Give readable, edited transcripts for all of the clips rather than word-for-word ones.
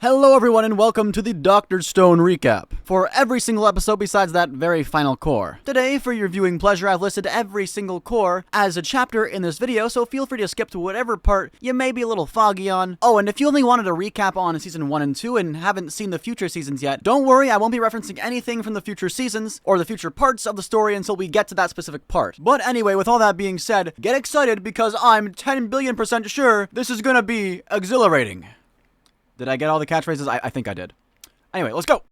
Hello everyone and welcome to the Dr. Stone recap, for every single episode besides that very final core. Today, for your viewing pleasure, I've listed every single core as a chapter in this video, so feel free to skip to whatever part you may be a little foggy on. Oh, and if you only wanted a recap on Season 1 and 2 and haven't seen the future seasons yet, don't worry, I won't be referencing anything from the future seasons or the future parts of the story until we get to that specific part. But anyway, with all that being said, get excited because I'm 10 billion% sure this is gonna be exhilarating. Did I get all the catchphrases? I think I did. Anyway, let's go!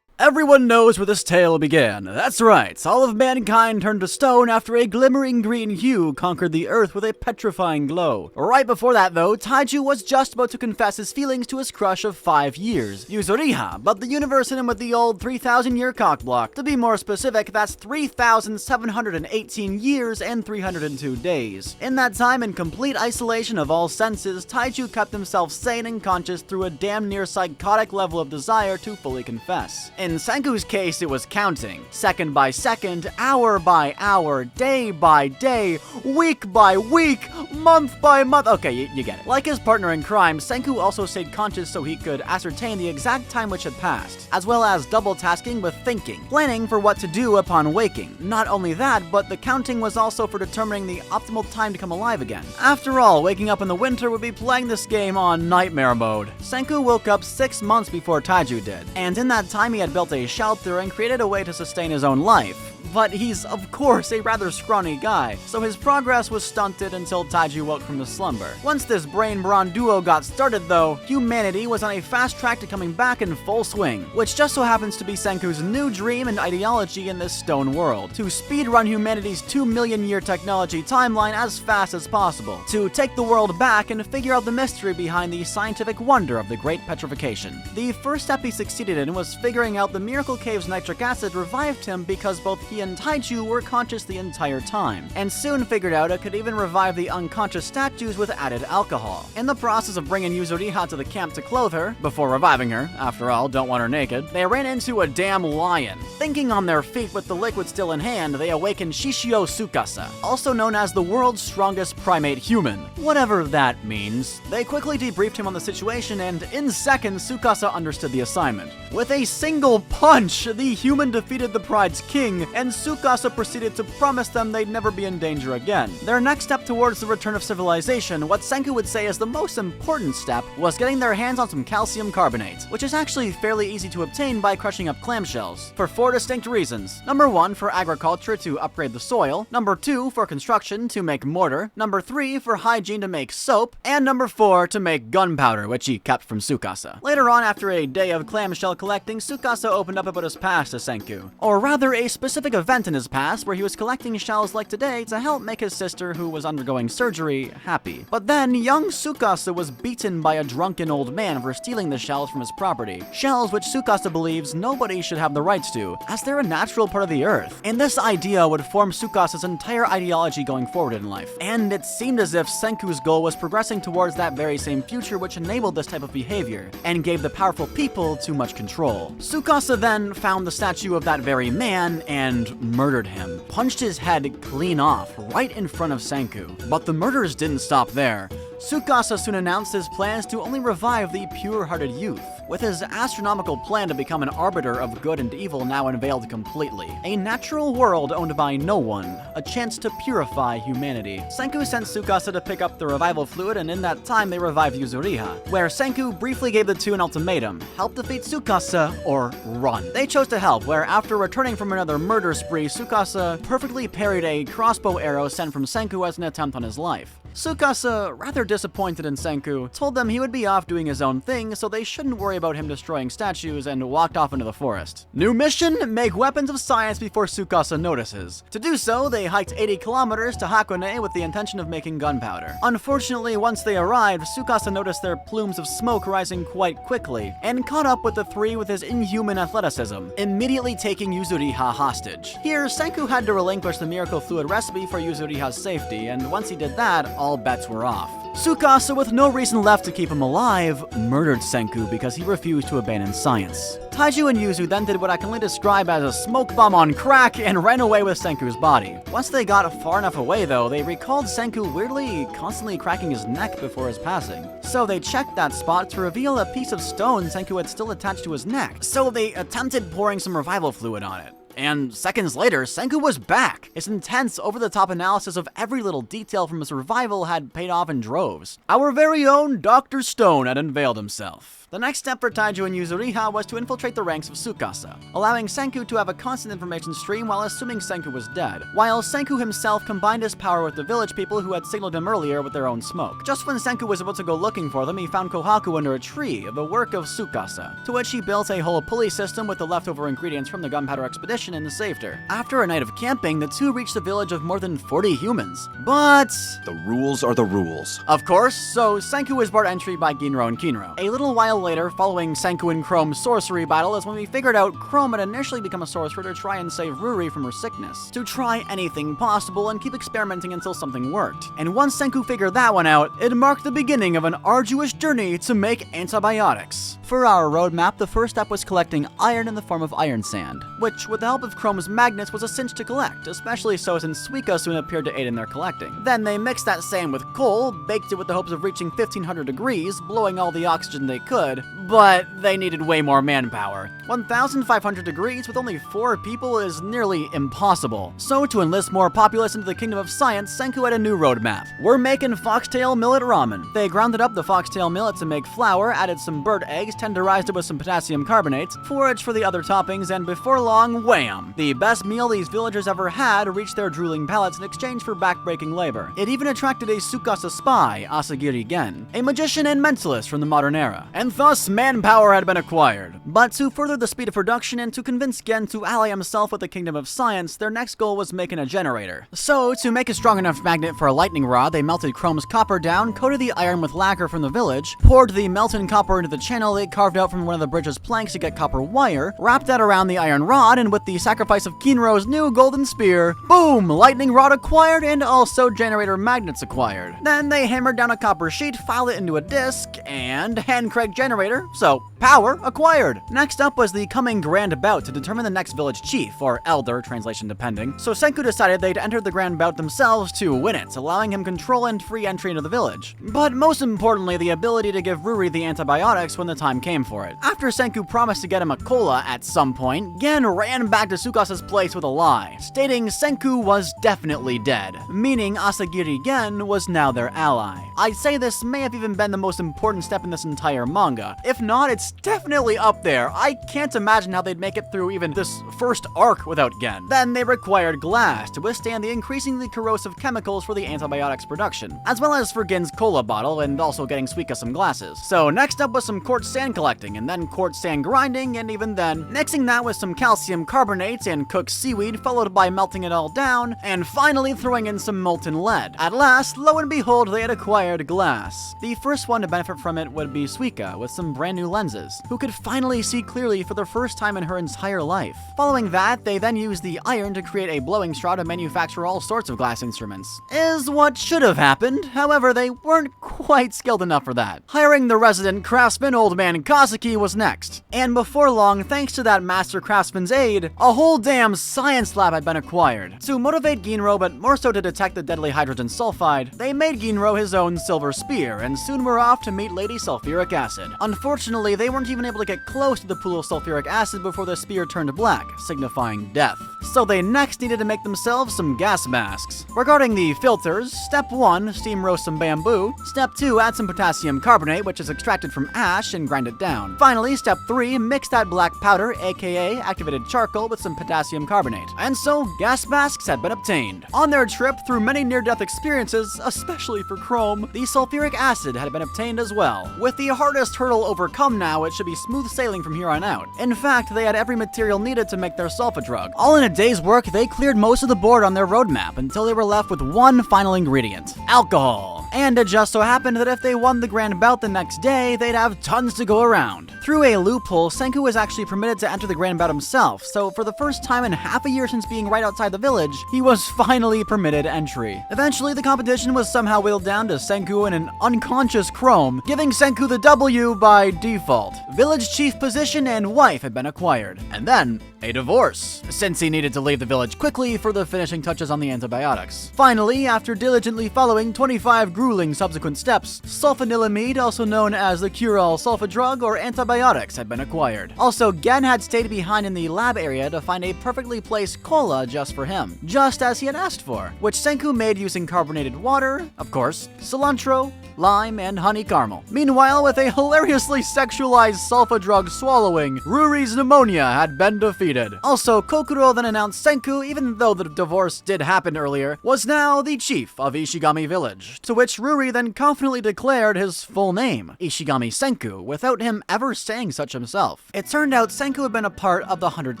Everyone knows where this tale began. That's right, all of mankind turned to stone after a glimmering green hue conquered the earth with a petrifying glow. Right before that, though, Taiju was just about to confess his feelings to his crush of 5 years, Yuzuriha, but the universe hit him with the old 3,000-year cockblock. To be more specific, that's 3,718 years and 302 days. In that time, in complete isolation of all senses, Taiju kept himself sane and conscious through a damn near psychotic level of desire to fully confess. In Senku's case, it was counting, second by second, hour by hour, day by day, week by week, month by month. Okay, you get it. Like his partner in crime, Senku also stayed conscious so he could ascertain the exact time which had passed, as well as double tasking with thinking, planning for what to do upon waking. Not only that, but the counting was also for determining the optimal time to come alive again. After all, waking up in the winter would be playing this game on nightmare mode. Senku woke up 6 months before Taiju did, and in that time he had built a shelter and created a way to sustain his own life. But he's, of course, a rather scrawny guy, so his progress was stunted until Taiju woke from the slumber. Once this brain-brawn duo got started, though, humanity was on a fast track to coming back in full swing, which just so happens to be Senku's new dream and ideology in this stone world: to speedrun humanity's 2 million-year technology timeline as fast as possible, to take the world back and figure out the mystery behind the scientific wonder of the Great Petrification. The first step he succeeded in was figuring out the Miracle Cave's nitric acid revived him because both he and Taiju were conscious the entire time, and soon figured out it could even revive the unconscious statues with added alcohol. In the process of bringing Yuzuriha to the camp to clothe her, before reviving her, after all, don't want her naked, they ran into a damn lion. Thinking on their feet with the liquid still in hand, they awakened Shishio Tsukasa, also known as the world's strongest primate human. Whatever that means. They quickly debriefed him on the situation, and in seconds, Tsukasa understood the assignment. With a single punch, the human defeated the pride's king, and Tsukasa proceeded to promise them they'd never be in danger again. Their next step towards the return of civilization, what Senku would say is the most important step, was getting their hands on some calcium carbonate, which is actually fairly easy to obtain by crushing up clamshells, for 4 distinct reasons. Number 1, for agriculture to upgrade the soil. Number 2, for construction to make mortar. Number 3, for hygiene to make soap. And number 4, to make gunpowder, which he kept from Tsukasa. Later on, after a day of clamshell collecting, Tsukasa opened up about his past to Senku, or rather a specific event in his past where he was collecting shells like today to help make his sister, who was undergoing surgery, happy. But then, young Tsukasa was beaten by a drunken old man for stealing the shells from his property. Shells which Tsukasa believes nobody should have the rights to, as they're a natural part of the earth. And this idea would form Tsukasa's entire ideology going forward in life. And it seemed as if Senku's goal was progressing towards that very same future which enabled this type of behavior, and gave the powerful people too much control. Tsukasa then found the statue of that very man and murdered him, punched his head clean off right in front of Senku. But the murders didn't stop there. Tsukasa soon announced his plans to only revive the pure-hearted youth, with his astronomical plan to become an arbiter of good and evil now unveiled completely. A natural world owned by no one, a chance to purify humanity. Senku sent Tsukasa to pick up the revival fluid, and in that time they revived Yuzuriha, where Senku briefly gave the two an ultimatum: help defeat Tsukasa or run. They chose to help, where after returning from another murder spree, Tsukasa perfectly parried a crossbow arrow sent from Senku as an attempt on his life. Tsukasa, rather disappointed in Senku, told them he would be off doing his own thing, so they shouldn't worry about him destroying statues, and walked off into the forest. New mission: make weapons of science before Tsukasa notices. To do so, they hiked 80 kilometers to Hakone with the intention of making gunpowder. Unfortunately, once they arrived, Tsukasa noticed their plumes of smoke rising quite quickly, and caught up with the three with his inhuman athleticism, immediately taking Yuzuriha hostage. Here, Senku had to relinquish the miracle fluid recipe for Yuzuriha's safety, and once he did that, all bets were off. Tsukasa, with no reason left to keep him alive, murdered Senku because he refused to abandon science. Taiju and Yuzu then did what I can only describe as a smoke bomb on crack and ran away with Senku's body. Once they got far enough away though, they recalled Senku weirdly constantly cracking his neck before his passing. So they checked that spot to reveal a piece of stone Senku had still attached to his neck. So they attempted pouring some revival fluid on it. And seconds later, Senku was back. His intense, over-the-top analysis of every little detail from his revival had paid off in droves. Our very own Dr. Stone had unveiled himself. The nenext step for Taiju and Yuzuriha was to infiltrate the ranks of Tsukasa, allowing Senku to have a constant information stream while assuming Senku was dead, while Senku himself combined his power with the village people who had signaled him earlier with their own smoke. Just when Senku was about to go looking for them, he found Kohaku under a tree, the work of Tsukasa, to which he built a whole pulley system with the leftover ingredients from the gunpowder expedition and saved her. After a night of camping, the two reached a village of more than 40 humans. But the rules are the rules. Of course, so Senku was barred entry by Ginro and Kinro. A little while later, following Senku and Chrome's sorcery battle, is when we figured out Chrome had initially become a sorcerer to try and save Ruri from her sickness, to try anything possible and keep experimenting until something worked. And once Senku figured that one out, it marked the beginning of an arduous journey to make antibiotics. For our roadmap, the first step was collecting iron in the form of iron sand, which, with the help of Chrome's magnets, was a cinch to collect, especially so since Suika soon appeared to aid in their collecting. Then they mixed that sand with coal, baked it with the hopes of reaching 1500 degrees, blowing all the oxygen they could, but they needed way more manpower. 1500 degrees with only 4 people is nearly impossible. So to enlist more populace into the kingdom of science, Senku had a new roadmap. We're making foxtail millet ramen. They grounded up the foxtail millet to make flour, added some bird eggs, tenderized it with some potassium carbonate, foraged for the other toppings, and before long, wham! The best meal these villagers ever had reached their drooling palates in exchange for back-breaking labor. It even attracted a Tsukasa spy, Asagiri Gen, a magician and mentalist from the modern era, and thus manpower had been acquired. But to further the speed of production and to convince Gen to ally himself with the kingdom of science, their next goal was making a generator. So, to make a strong enough magnet for a lightning rod, they melted Chrome's copper down, coated the iron with lacquer from the village, poured the melted copper into the channel they carved out from one of the bridge's planks to get copper wire, wrapped that around the iron rod, and with the sacrifice of Kinro's new golden spear, boom! Lightning rod acquired and also generator magnets acquired. Then they hammered down a copper sheet, filed it into a disc, and hand cranked generator, so power acquired. Next up was the coming grand bout to determine the next village chief, or elder, translation depending. So Senku decided they'd enter the grand bout themselves to win it, allowing him control and free entry into the village. But most importantly, the ability to give Ruri the antibiotics when the time came for it. After Senku promised to get him a cola at some point, Gen ran back to Tsukasa's place with a lie, stating Senku was definitely dead, meaning Asagiri Gen was now their ally. I'd say this may have even been the most important step in this entire manga. If not, it's definitely up there. I can't imagine how they'd make it through even this first arc without Gen. Then they required glass to withstand the increasingly corrosive chemicals for the antibiotics production, as well as for Gen's cola bottle and also getting Suika some glasses. So next up was some quartz sand collecting, and then quartz sand grinding, and even then, mixing that with some calcium carbonate and cooked seaweed, followed by melting it all down, and finally throwing in some molten lead. At last, lo and behold, they had acquired glass. The first one to benefit from it would be Suika, with some brand new lenses, who could finally see clearly for the first time in her entire life. Following that, they then used the iron to create a blowing straw to manufacture all sorts of glass instruments. Is what should have happened, however, they weren't quite skilled enough for that. Hiring the resident craftsman, Old Man Kazuki, was next. And before long, thanks to that master craftsman's aid, a whole damn science lab had been acquired. To motivate Ginro, but more so to detect the deadly hydrogen sulfide, they made Ginro his own silver spear, and soon were off to meet Lady Sulfuric Acid. Unfortunately, they weren't even able to get close to the pool of sulfuric acid before the spear turned black, signifying death. So they next needed to make themselves some gas masks. Regarding the filters, step 1, steam roast some bamboo. Step 2, add some potassium carbonate, which is extracted from ash, and grind it down. Finally, step 3, mix that black powder, aka activated charcoal, with some potassium carbonate. And so, gas masks had been obtained. On their trip through many near-death experiences, especially for Chrome, the sulfuric acid had been obtained as well. With the hardest hurdle overcome now, it should be smooth sailing from here on out. In fact, they had every material needed to make their sulfa drug. All in a day's work, they cleared most of the board on their roadmap until they were left with one final ingredient: alcohol. And it just so happened that if they won the grand bout the next day, they'd have tons to go around. Through a loophole, Senku was actually permitted to enter the grand bout himself, so for the first time in half a year since being right outside the village, he was finally permitted entry. Eventually, the competition was somehow whittled down to Senku and an unconscious Chrome, giving Senku the W by default. Village chief position and wife had been acquired. And then, a divorce, since he needed to leave the village quickly for the finishing touches on the antibiotics. Finally, after diligently following 25 grueling subsequent steps, sulfanilamide, also known as the cure-all sulfa drug or antibiotics, had been acquired. Also, Gen had stayed behind in the lab area to find a perfectly placed cola just for him, just as he had asked for, which Senku made using carbonated water, of course, cilantro, lime, and honey caramel. Meanwhile, with a hilariously sexualized sulfa drug swallowing, Ruri's pneumonia had been defeated. Also, Kokuro then announced Senku, even though the divorce did happen earlier, was now the chief of Ishigami Village, to which Ruri then confidently declared his full name, Ishigami Senku, without him ever saying such himself. It turned out Senku had been a part of the 100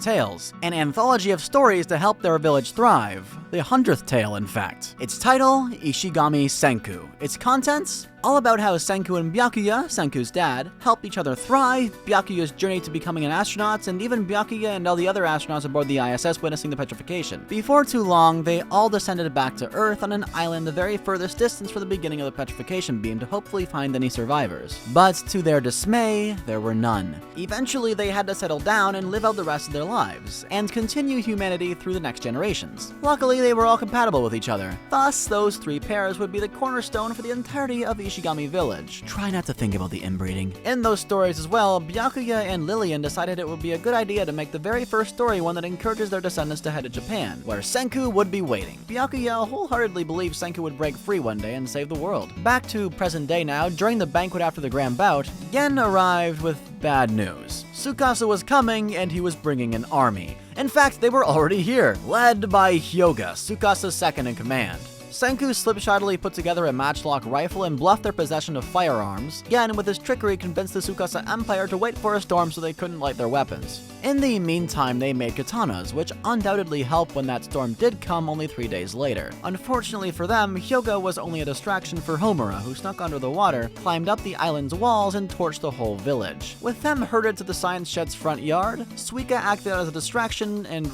Tales, an anthology of stories to help their village thrive. The 100th tale, in fact. Its title, Ishigami Senku. Its contents? All about how Senku and Byakuya, Senku's dad, helped each other thrive, Byakuya's journey to becoming an astronaut, and even Byakuya and all the other astronauts aboard the ISS witnessing the petrification. Before too long, they all descended back to Earth on an island the very furthest distance from the beginning of the petrification beam to hopefully find any survivors. But to their dismay, there were none. Eventually, they had to settle down and live out the rest of their lives, and continue humanity through the next generations. Luckily, they were all compatible with each other. Thus, those three pairs would be the cornerstone for the entirety of Ishigami Village. Try not to think about the inbreeding. In those stories as well, Byakuya and Lillian decided it would be a good idea to make the very first story one that encourages their descendants to head to Japan, where Senku would be waiting. Byakuya wholeheartedly believed Senku would break free one day and save the world. Back to present day now, during the banquet after the grand bout, Gen arrived with bad news. Tsukasa was coming, and he was bringing an army. In fact, they were already here, led by Hyoga, Tsukasa's second in command. Senku slipshoddily put together a matchlock rifle and bluffed their possession of firearms. Gen, with his trickery, convinced the Tsukasa Empire to wait for a storm so they couldn't light their weapons. In the meantime, they made katanas, which undoubtedly helped when that storm did come only 3 days later. Unfortunately for them, Hyoga was only a distraction for Homura, who snuck under the water, climbed up the island's walls, and torched the whole village. With them herded to the science shed's front yard, Suika acted as a distraction and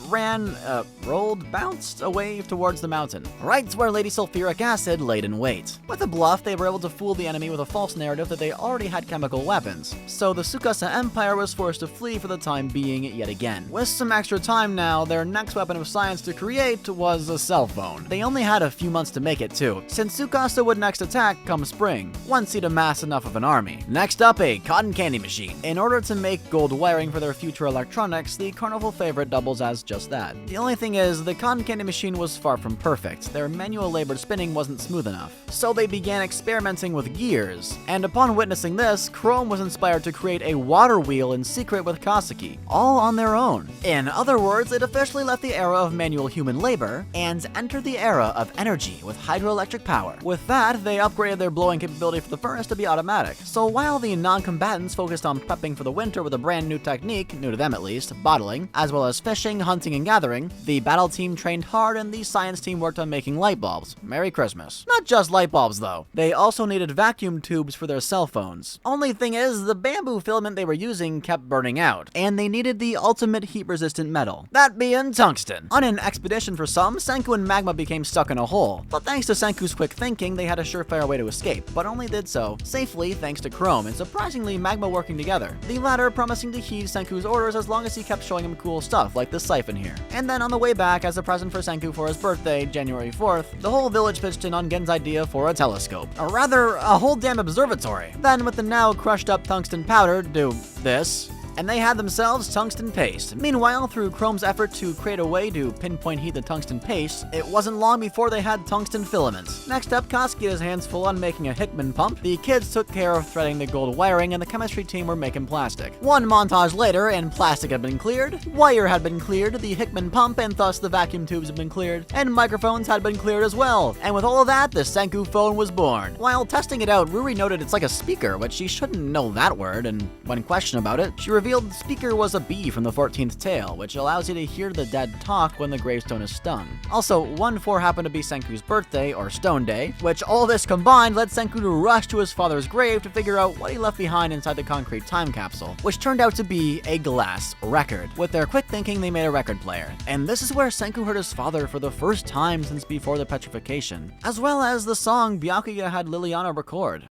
bounced away towards the mountain, right where Lady Sulfuric Acid laid in wait. With a bluff, they were able to fool the enemy with a false narrative that they already had chemical weapons, so the Tsukasa Empire was forced to flee for the time being yet again. With some extra time now, their next weapon of science to create was a cell phone. They only had a few months to make it too, since Tsukasa would next attack come spring, once he'd amassed enough of an army. Next up, a cotton candy machine. In order to make gold wiring for their future electronics, the carnival favorite doubles as just that. The only thing is, the cotton candy machine was far from perfect. Their manual labored spinning wasn't smooth enough. So they began experimenting with gears, and upon witnessing this, Chrome was inspired to create a water wheel in secret with Kaseki, all on their own. In other words, it officially left the era of manual human labor and entered the era of energy with hydroelectric power. With that, they upgraded their blowing capability for the furnace to be automatic. So while the non-combatants focused on prepping for the winter with a brand new technique, new to them at least, bottling, as well as fishing, hunting, and gathering, the battle team trained hard and the science team worked on making light bulbs. Merry Christmas. Not just light bulbs though. They also needed vacuum tubes for their cell phones. Only thing is, the bamboo filament they were using kept burning out, and they needed the ultimate heat-resistant metal, that being tungsten. On an expedition for some, Senku and Magma became stuck in a hole, but thanks to Senku's quick thinking, they had a surefire way to escape, but only did so safely thanks to Chrome and surprisingly Magma working together, the latter promising to heed Senku's orders as long as he kept showing him cool stuff like this siphon here. And then on the way back, as a present for Senku for his birthday, January 4th, the whole village pitched in on Gen's idea for a telescope, or rather, a whole damn observatory. Then with the now crushed up tungsten powder, do this, and they had themselves tungsten paste. Meanwhile, through Chrome's effort to create a way to pinpoint heat the tungsten paste, it wasn't long before they had tungsten filaments. Next up, Kaseki had his hands full on making a Hickman pump, the kids took care of threading the gold wiring, and the chemistry team were making plastic. One montage later, and plastic had been cleared, wire had been cleared, the Hickman pump, and thus the vacuum tubes had been cleared, and microphones had been cleared as well. And with all of that, the Senku phone was born. While testing it out, Ruri noted it's like a speaker, which she shouldn't know that word, and when questioned about it, she revealed the speaker was a bee from the 14th tale, which allows you to hear the dead talk when the gravestone is stung. Also, 1/4 happened to be Senku's birthday, or Stone Day, which all this combined led Senku to rush to his father's grave to figure out what he left behind inside the concrete time capsule, which turned out to be a glass record. With their quick thinking, they made a record player. And this is where Senku heard his father for the first time since before the petrification, as well as the song Byakuya had Liliana record.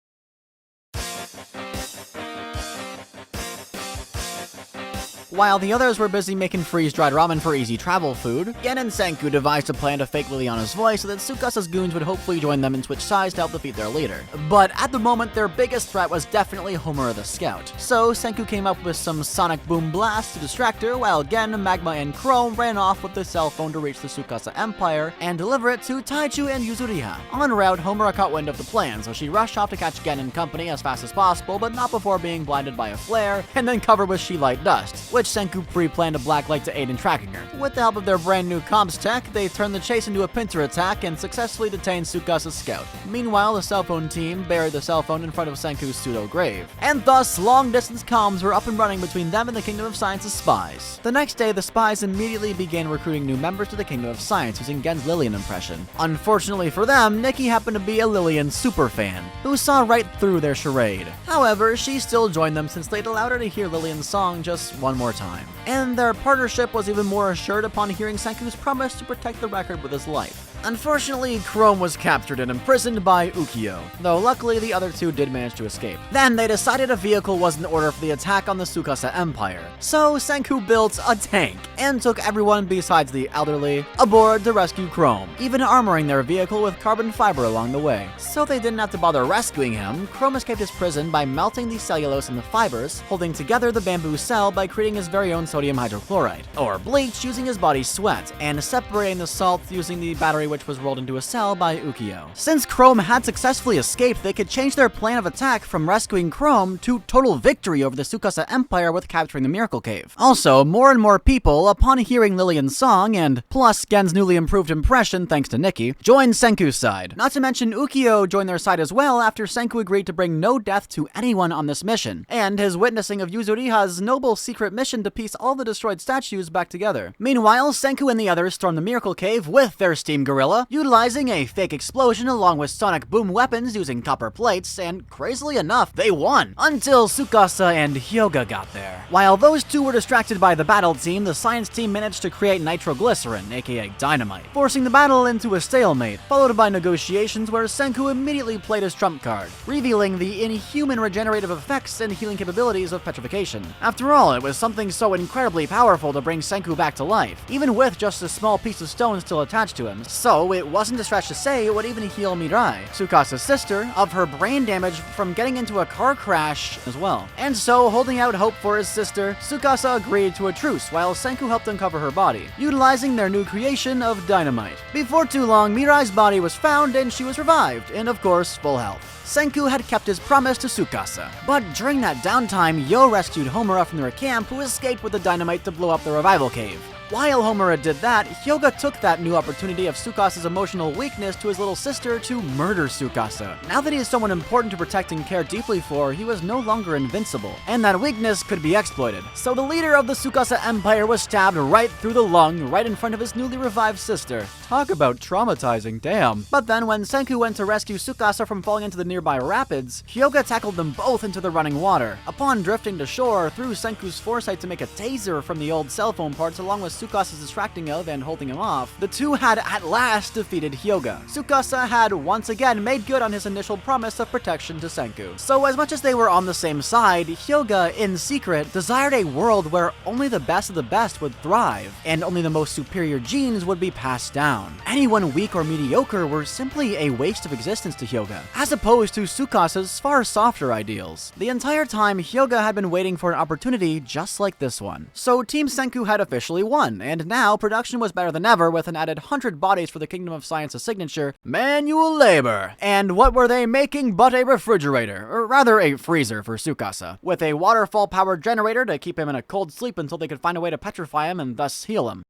While the others were busy making freeze-dried ramen for easy travel food, Gen and Senku devised a plan to fake Liliana's voice so that Tsukasa's goons would hopefully join them and switch sides to help defeat their leader. But at the moment, their biggest threat was definitely Homura the Scout. So Senku came up with some sonic boom blasts to distract her, while Gen, Magma, and Chrome ran off with the cell phone to reach the Tsukasa Empire and deliver it to Taichu and Yuzuriha. En route, Homura caught wind of the plan, so she rushed off to catch Gen and company as fast as possible, but not before being blinded by a flare and then covered with She-Light dust, which Senku pre-planned a blacklight to aid in tracking her. With the help of their brand new comms tech, they turned the chase into a pincer attack and successfully detained Tsukasa's scout. Meanwhile, the cell phone team buried the cell phone in front of Senku's pseudo-grave. And thus, long-distance comms were up and running between them and the Kingdom of Science's spies. The next day, the spies immediately began recruiting new members to the Kingdom of Science using Gen's Lillian impression. Unfortunately for them, Nikki happened to be a Lillian superfan, who saw right through their charade. However, she still joined them since they'd allowed her to hear Lillian's song just one more time. And their partnership was even more assured upon hearing Senku's promise to protect the record with his life. Unfortunately, Chrome was captured and imprisoned by Ukiyo, though luckily the other two did manage to escape. Then they decided a vehicle was in order for the attack on the Tsukasa Empire, so Senku built a tank and took everyone besides the elderly aboard to rescue Chrome, even armoring their vehicle with carbon fiber along the way. So they didn't have to bother rescuing him. Chrome escaped his prison by melting the cellulose in the fibers, holding together the bamboo cell by creating his very own sodium hydrochloride, or bleach using his body's sweat, and separating the salt using the battery which was rolled into a cell by Ukiyo. Since Chrome had successfully escaped, they could change their plan of attack from rescuing Chrome to total victory over the Tsukasa Empire with capturing the Miracle Cave. Also, more and more people, upon hearing Lillian's song, and plus Gen's newly improved impression thanks to Nikki, joined Senku's side. Not to mention Ukiyo joined their side as well after Senku agreed to bring no death to anyone on this mission, and his witnessing of Yuzuriha's noble secret mission to piece all the destroyed statues back together. Meanwhile, Senku and the others stormed the Miracle Cave with their steam gorilla, utilizing a fake explosion along with sonic boom weapons using copper plates, and crazily enough, they won, until Tsukasa and Hyoga got there. While those two were distracted by the battle team, the science team managed to create nitroglycerin, aka dynamite, forcing the battle into a stalemate, followed by negotiations where Senku immediately played his trump card, revealing the inhuman regenerative effects and healing capabilities of petrification. After all, it was something so incredibly powerful to bring Senku back to life, even with just a small piece of stone still attached to him. So it wasn't a stretch to say it would even heal Mirai, Tsukasa's sister, of her brain damage from getting into a car crash as well. And so, holding out hope for his sister, Tsukasa agreed to a truce while Senku helped uncover her body, utilizing their new creation of dynamite. Before too long, Mirai's body was found and she was revived, and of course, full health. Senku had kept his promise to Tsukasa, but during that downtime, Yo rescued Homura from their camp, who escaped with the dynamite to blow up the revival cave. While Homura did that, Hyoga took that new opportunity of Tsukasa's emotional weakness to his little sister to murder Tsukasa. Now that he is someone important to protect and care deeply for, he was no longer invincible, and that weakness could be exploited. So the leader of the Tsukasa Empire was stabbed right through the lung, right in front of his newly revived sister. Talk about traumatizing, damn. But then when Senku went to rescue Tsukasa from falling into the nearby rapids, Hyoga tackled them both into the running water. Upon drifting to shore, through Senku's foresight to make a taser from the old cell phone parts along with Tsukasa's distracting of and holding him off, the two had at last defeated Hyoga. Tsukasa had once again made good on his initial promise of protection to Senku. So as much as they were on the same side, Hyoga, in secret, desired a world where only the best of the best would thrive, and only the most superior genes would be passed down. Anyone weak or mediocre were simply a waste of existence to Hyoga, as opposed to Tsukasa's far softer ideals. The entire time, Hyoga had been waiting for an opportunity just like this one. So Team Senku had officially won, and now production was better than ever with an added 100 bodies for the Kingdom of Science's signature, manual labor. And what were they making but a refrigerator, or rather a freezer for Tsukasa, with a waterfall-powered generator to keep him in a cold sleep until they could find a way to petrify him and thus heal him.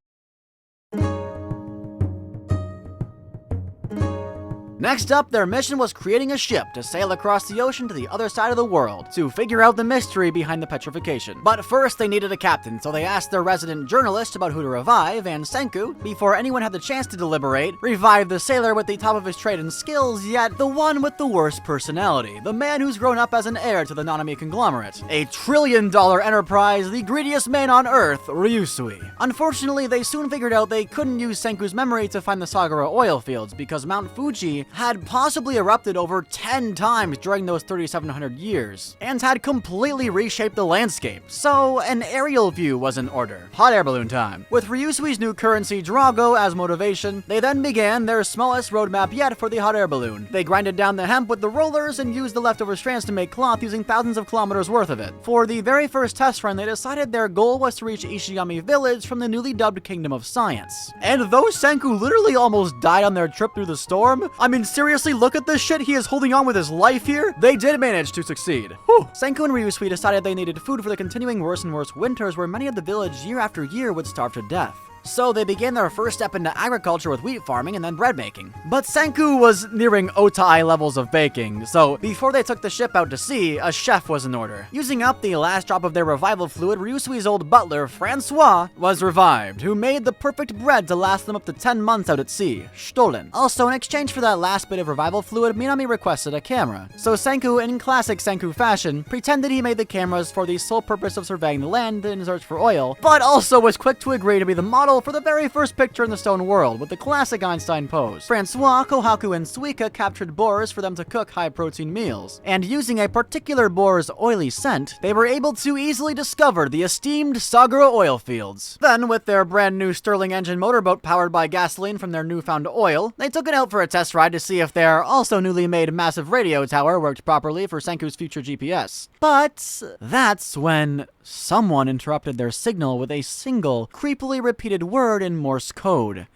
Next up, their mission was creating a ship to sail across the ocean to the other side of the world to figure out the mystery behind the petrification. But first, they needed a captain, so they asked their resident journalist about who to revive, and Senku, before anyone had the chance to deliberate, revived the sailor with the top of his trade and skills, yet the one with the worst personality, the man who's grown up as an heir to the Nanami conglomerate. A trillion-dollar enterprise, the greediest man on Earth, RYUSUI. Unfortunately, they soon figured out they couldn't use Senku's memory to find the Sagara oil fields because Mount Fuji had possibly erupted over 10 times during those 3,700 years, and had completely reshaped the landscape, so an aerial view was in order. Hot air balloon time. With Ryusui's new currency Drago as motivation, they then began their smallest roadmap yet for the hot air balloon. They grinded down the hemp with the rollers and used the leftover strands to make cloth using thousands of kilometers worth of it. For the very first test run, they decided their goal was to reach Ishigami Village from the newly dubbed Kingdom of Science. And though Senku literally almost died on their trip through the storm, I mean seriously, look at this shit, he is holding on with his life here, they did manage to succeed. Whew. Senku and Ryusui decided they needed food for the continuing worse and worse winters where many of the village year after year would starve to death. So they began their first step into agriculture with wheat farming and then bread making. But Senku was nearing Otai levels of baking, so before they took the ship out to sea, a chef was in order. Using up the last drop of their revival fluid, Ryusui's old butler, Francois, was revived, who made the perfect bread to last them up to 10 months out at sea, Stollen. Also, in exchange for that last bit of revival fluid, Minami requested a camera. So Senku, in classic Senku fashion, pretended he made the cameras for the sole purpose of surveying the land in search for oil, but also was quick to agree to be the model for the very first picture in the stone world with the classic Einstein pose. Francois, Kohaku, and Suika captured boars for them to cook high-protein meals, and using a particular boar's oily scent, they were able to easily discover the esteemed Sagara oil fields. Then, with their brand new Stirling engine motorboat powered by gasoline from their newfound oil, they took it out for a test ride to see if their also newly made massive radio tower worked properly for Senku's future GPS. But that's when someone interrupted their signal with a single, creepily repeated word in Morse code.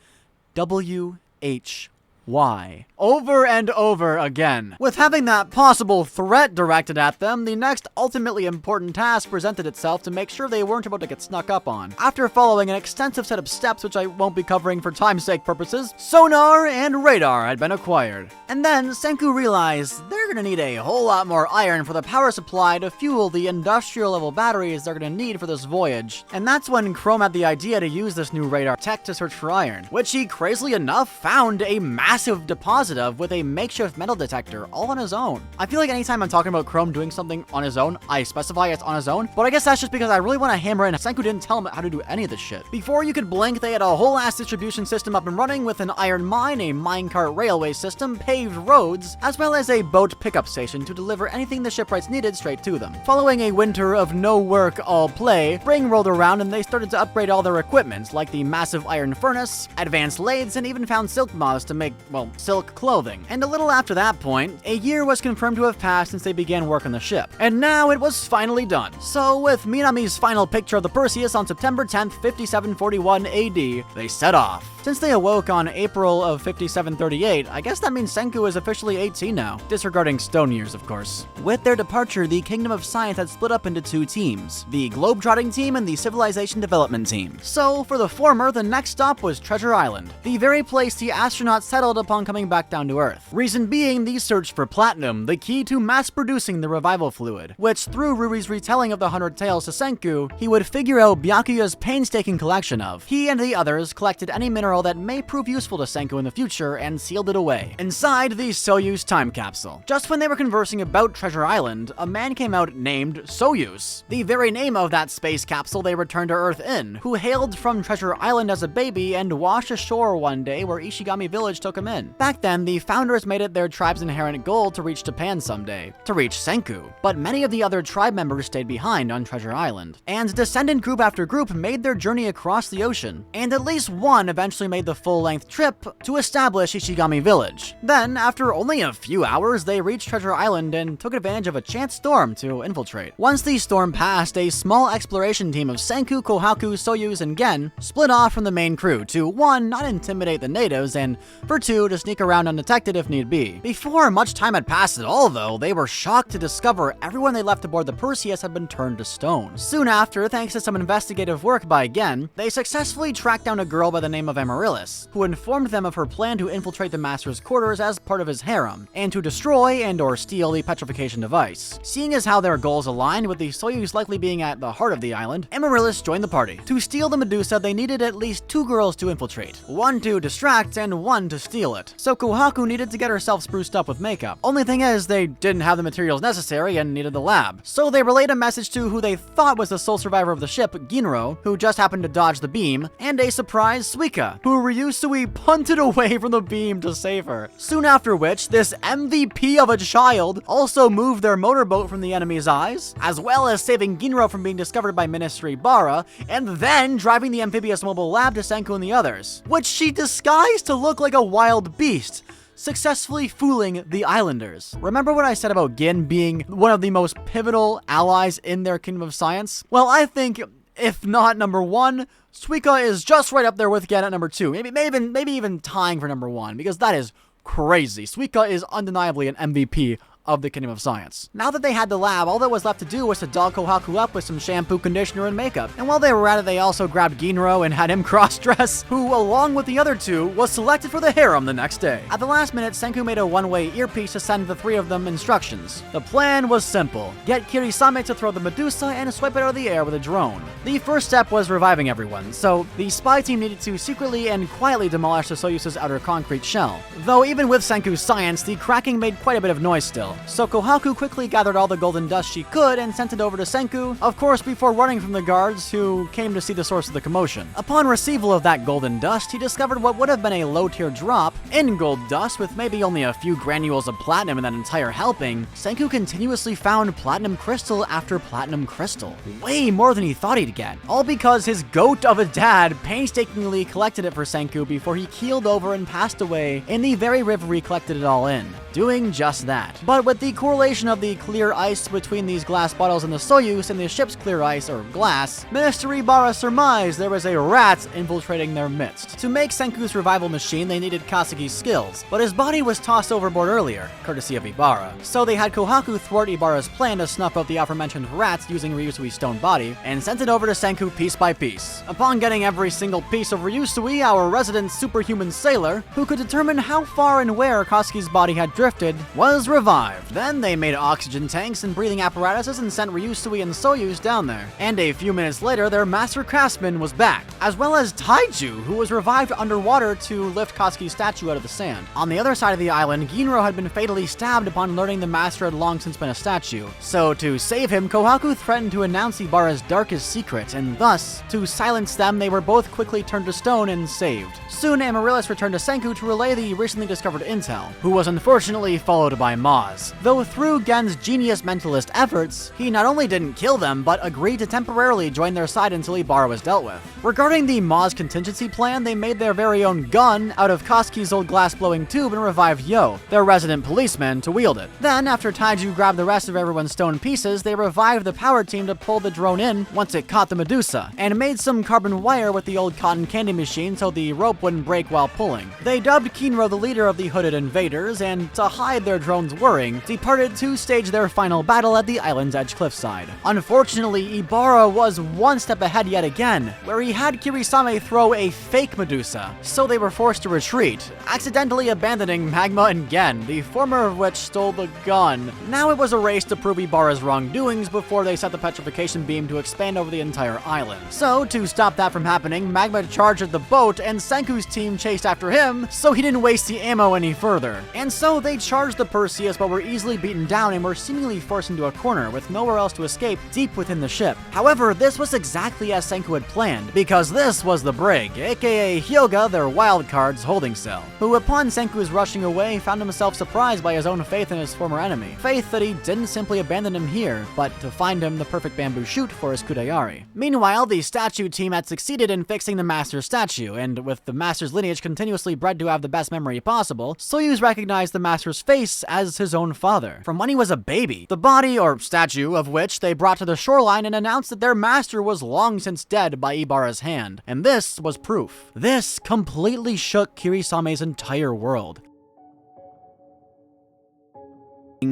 WHY. Over and over again. With having that possible threat directed at them, the next ultimately important task presented itself to make sure they weren't about to get snuck up on. After following an extensive set of steps which I won't be covering for time's sake purposes, sonar and radar had been acquired. And then Senku realized they're gonna need a whole lot more iron for the power supply to fuel the industrial level batteries they're gonna need for this voyage. And that's when Chrome had the idea to use this new radar tech to search for iron, which he crazily enough found a massive deposit of with a makeshift metal detector all on his own. I feel like anytime I'm talking about Chrome doing something on his own, I specify it's on his own, but I guess that's just because I really want to hammer in Senku didn't tell him how to do any of this shit. Before you could blink, they had a whole ass distribution system up and running with an iron mine, a minecart railway system, paved roads, as well as a boat pickup station to deliver anything the shipwrights needed straight to them. Following a winter of no work, all play, spring rolled around and they started to upgrade all their equipment, like the massive iron furnace, advanced lathes, and even found silk moths to make, well, silk clothing. And a little after that point, a year was confirmed to have passed since they began work on the ship. And now it was finally done. So with Minami's final picture of the Perseus on September 10th, 5741 AD, they set off. Since they awoke on April of 5738, I guess that means Senku is officially 18 now, disregarding stone years, of course. With their departure, the Kingdom of Science had split up into two teams, the Globetrotting team and the Civilization Development team. So, for the former, the next stop was Treasure Island, the very place the astronauts settled upon coming back down to Earth. Reason being the search for platinum, the key to mass-producing the revival fluid, which through Rui's retelling of the 100 Tales to Senku, he would figure out Byakuya's painstaking collection of. He and the others collected any mineral that may prove useful to Senku in the future and sealed it away inside the Soyuz time capsule. Just when they were conversing about Treasure Island, a man came out named Soyuz, the very name of that space capsule they returned to Earth in, who hailed from Treasure Island as a baby and washed ashore one day where Ishigami Village took him in. Back then, the founders made it their tribe's inherent goal to reach Japan someday, to reach Senku, but many of the other tribe members stayed behind on Treasure Island, and descendant group after group made their journey across the ocean, and at least one eventually made the full-length trip to establish Ishigami Village. Then, after only a few hours, they reached Treasure Island and took advantage of a chance storm to infiltrate. Once the storm passed, a small exploration team of Senku, Kohaku, Soyuz, and Gen split off from the main crew to 1. Not intimidate the natives, and for 2. To sneak around undetected if need be. Before much time had passed at all, though, they were shocked to discover everyone they left aboard the Perseus had been turned to stone. Soon after, thanks to some investigative work by Gen, they successfully tracked down a girl by the name of Amaryllis, who informed them of her plan to infiltrate the master's quarters as part of his harem, and to destroy and/or steal the petrification device. Seeing as how their goals aligned with the Soyuz likely being at the heart of the island, Amaryllis joined the party. To steal the Medusa, they needed at least 2 girls to infiltrate, one to distract and one to steal it. So Kohaku needed to get herself spruced up with makeup. Only thing is, they didn't have the materials necessary and needed the lab. So they relayed a message to who they thought was the sole survivor of the ship, Ginro, who just happened to dodge the beam, and a surprise Suika, who RYUSUI punted away from the beam to save her. Soon after which, this MVP of a child also moved their motorboat from the enemy's eyes, as well as saving Ginro from being discovered by Ministry Bara, and then driving the amphibious mobile lab to Senku and the others, which she disguised to look like a wild beast, successfully fooling the islanders. Remember what I said about Gin being one of the most pivotal allies in their Kingdom of Science? Well, I think, if not number 1, Suika is just right up there with Gen at number 2. Maybe even tying for number 1, because that is crazy. Suika is undeniably an MVP of the Kingdom of Science. Now that they had the lab, all that was left to do was to doll Kohaku up with some shampoo, conditioner, and makeup. And while they were at it, they also grabbed Ginro and had him cross-dress, who, along with the other 2, was selected for the harem the next day. At the last minute, Senku made a one-way earpiece to send the 3 of them instructions. The plan was simple: get Kirisame to throw the Medusa and swipe it out of the air with a drone. The first step was reviving everyone, so the spy team needed to secretly and quietly demolish the Soyuz's outer concrete shell. Though even with Senku's science, the cracking made quite a bit of noise still. So Kohaku quickly gathered all the golden dust she could and sent it over to Senku, of course before running from the guards who came to see the source of the commotion. Upon receival of that golden dust, he discovered what would have been a low-tier drop in gold dust with maybe only a few granules of platinum in that entire helping. Senku continuously found platinum crystal after platinum crystal. Way more than he thought he'd get. All because his goat of a dad painstakingly collected it for Senku before he keeled over and passed away in the very river he collected it all in, doing just that. But with the correlation of the clear ice between these glass bottles in the Soyuz and the ship's clear ice, or glass, Ministry Bara surmised there was a rat infiltrating their midst. To make Senku's revival machine, they needed Kasugi's skills, but his body was tossed overboard earlier, courtesy of Ibara. So they had Kohaku thwart Ibara's plan to snuff out the aforementioned rats using Ryusui's stone body, and sent it over to Senku piece by piece. Upon getting every single piece of Ryusui, our resident superhuman sailor, who could determine how far and where Kasugi's body had drifted, was revived. Then they made oxygen tanks and breathing apparatuses and sent Ryusui and Soyuz down there. And a few minutes later, their master craftsman was back, as well as Taiju, who was revived underwater to lift Kasugi's statue out of the sand. On the other side of the island, Ginro had been fatally stabbed upon learning the master had long since been a statue. So to save him, Kohaku threatened to announce Ibara's darkest secret, and thus, to silence them, they were both quickly turned to stone and saved. Soon, Amaryllis returned to Senku to relay the recently discovered intel, who was unfortunately followed by Maz. Though through Gen's genius mentalist efforts, he not only didn't kill them, but agreed to temporarily join their side until Ibara was dealt with. Regarding the Maz contingency plan, they made their very own gun out of Kasugi's old glass-blowing tube and revived Yo, their resident policeman, to wield it. Then, after Taiju grabbed the rest of everyone's stone pieces, they revived the power team to pull the drone in once it caught the Medusa, and made some carbon wire with the old cotton candy machine so the rope wouldn't break while pulling. They dubbed Kinro the leader of the hooded invaders, and to hide their drone's whirring, departed to stage their final battle at the island's edge cliffside. Unfortunately, Ibara was one step ahead yet again, where he had Kirisame throw a fake Medusa, so they were forced to retreat, accidentally abandoning Magma and Gen, the former of which stole the gun. Now it was a race to prove Ibara's wrongdoings before they set the petrification beam to expand over the entire island. So, to stop that from happening, Magma charged at the boat and Senku's team chased after him, so he didn't waste the ammo any further. And so they charged the Perseus but were easily beaten down and were seemingly forced into a corner with nowhere else to escape deep within the ship. However, this was exactly as Senku had planned, because this was the Brig, aka Hyoga, their wildcard's holding cell, who upon Senku's rushing away found himself surprised by his own faith in his former enemy. Faith that he didn't simply abandon him here, but to find him the perfect bamboo shoot for his Kudayari. Meanwhile, the statue team had succeeded in fixing the master's statue, and with the master's lineage continuously bred to have the best memory possible, Soyuz recognized the master's face as his own father, from when he was a baby. The body, or statue, of which they brought to the shoreline and announced that their master was long since dead by Ibara's hand. And this was proof. This completely shook Kirisame's entire world.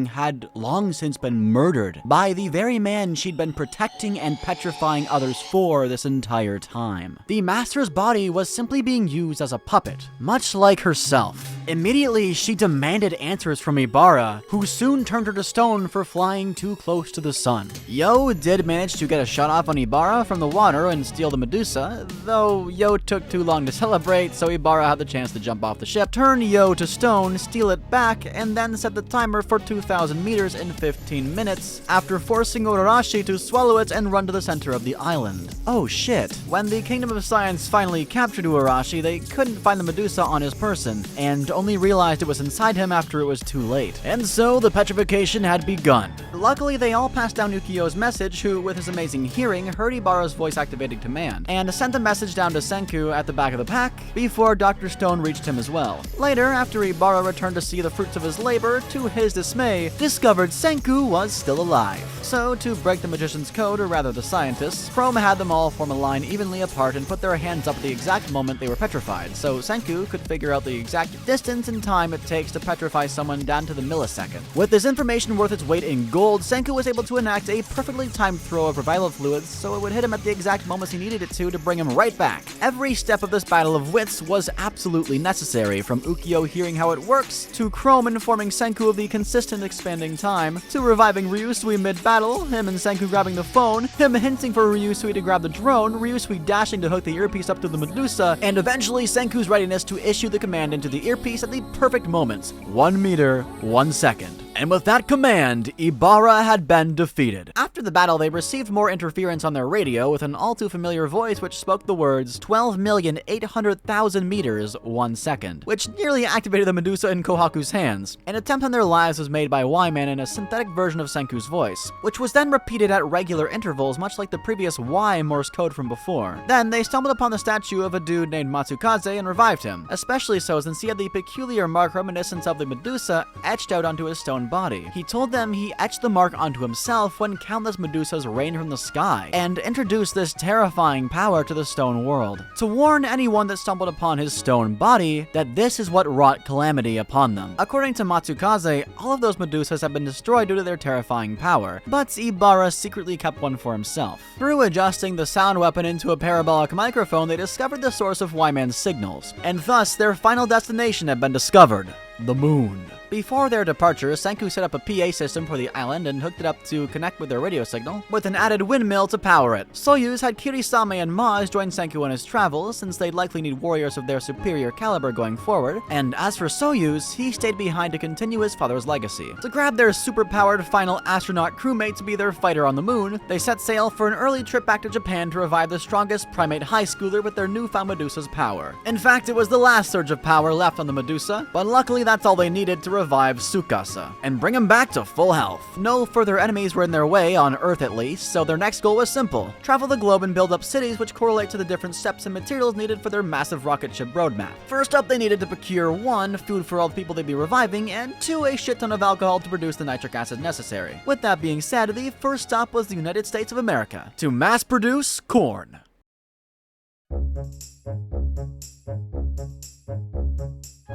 had long since been murdered by the very man she'd been protecting and petrifying others for this entire time. The master's body was simply being used as a puppet, much like herself. Immediately, she demanded answers from Ibara, who soon turned her to stone for flying too close to the sun. Yo did manage to get a shot off on Ibara from the water and steal the Medusa, though Yo took too long to celebrate, so Ibara had the chance to jump off the ship, turn Yo to stone, steal it back, and then set the timer for 2,000 meters in 15 minutes, after forcing Urashi to swallow it and run to the center of the island. Oh shit. When the Kingdom of Science finally captured Urashi, they couldn't find the Medusa on his person, and only realized it was inside him after it was too late. And so the petrification had begun. Luckily, they all passed down Ukyo's message, who, with his amazing hearing, heard Ibara's voice-activated command, and sent a message down to Senku at the back of the pack before Dr. Stone reached him as well. Later, after Ibara returned to see the fruits of his labor, to his dismay, discovered Senku was still alive. So, to break the magician's code, or rather the scientists, Chrome had them all form a line evenly apart and put their hands up at the exact moment they were petrified, so Senku could figure out the exact distance and time it takes to petrify someone down to the millisecond. With this information worth its weight in gold, Senku was able to enact a perfectly timed throw of revival fluids so it would hit him at the exact moments he needed it to bring him right back. Every step of this battle of wits was absolutely necessary, from Ukyo hearing how it works, to Chrome informing Senku of the consistent expanding time, to reviving RYUSUI mid-battle, him and Senku grabbing the phone, him hinting for RYUSUI to grab the drone, RYUSUI dashing to hook the earpiece up to the Medusa, and eventually Senku's readiness to issue the command into the earpiece at the perfect moments. 1 meter, 1 second. And with that command, Ibara had been defeated. After the battle, they received more interference on their radio with an all-too-familiar voice which spoke the words 12,800,000 meters, 1 second, which nearly activated the Medusa in Kohaku's hands. An attempt on their lives was made by Y-Man in a synthetic version of Senku's voice, which was then repeated at regular intervals much like the previous Y Morse code from before. Then, they stumbled upon the statue of a dude named Matsukaze and revived him, especially so since he had the peculiar mark reminiscent of the Medusa etched out onto his stone body. He told them he etched the mark onto himself when countless Medusas rained from the sky, and introduced this terrifying power to the stone world, to warn anyone that stumbled upon his stone body that this is what wrought calamity upon them. According to Matsukaze, all of those Medusas have been destroyed due to their terrifying power, but Ibara secretly kept one for himself. Through adjusting the sound weapon into a parabolic microphone, they discovered the source of Y-Man's signals, and thus their final destination had been discovered: the moon. Before their departure, Senku set up a PA system for the island and hooked it up to connect with their radio signal, with an added windmill to power it. Soyuz had Kirisame and Maz join Senku on his travels, since they'd likely need warriors of their superior caliber going forward, and as for Soyuz, he stayed behind to continue his father's legacy. To grab their super-powered final astronaut crewmate to be their fighter on the moon, they set sail for an early trip back to Japan to revive the strongest primate high schooler with their newfound Medusa's power. In fact, it was the last surge of power left on the Medusa, but luckily that's all they needed to revive Tsukasa and bring him back to full health. No further enemies were in their way, on Earth at least, so their next goal was simple: travel the globe and build up cities which correlate to the different steps and materials needed for their massive rocket ship roadmap. First up, they needed to procure 1, food for all the people they'd be reviving, and 2, a shit ton of alcohol to produce the nitric acid necessary. With that being said, the first stop was the United States of America, to mass produce corn.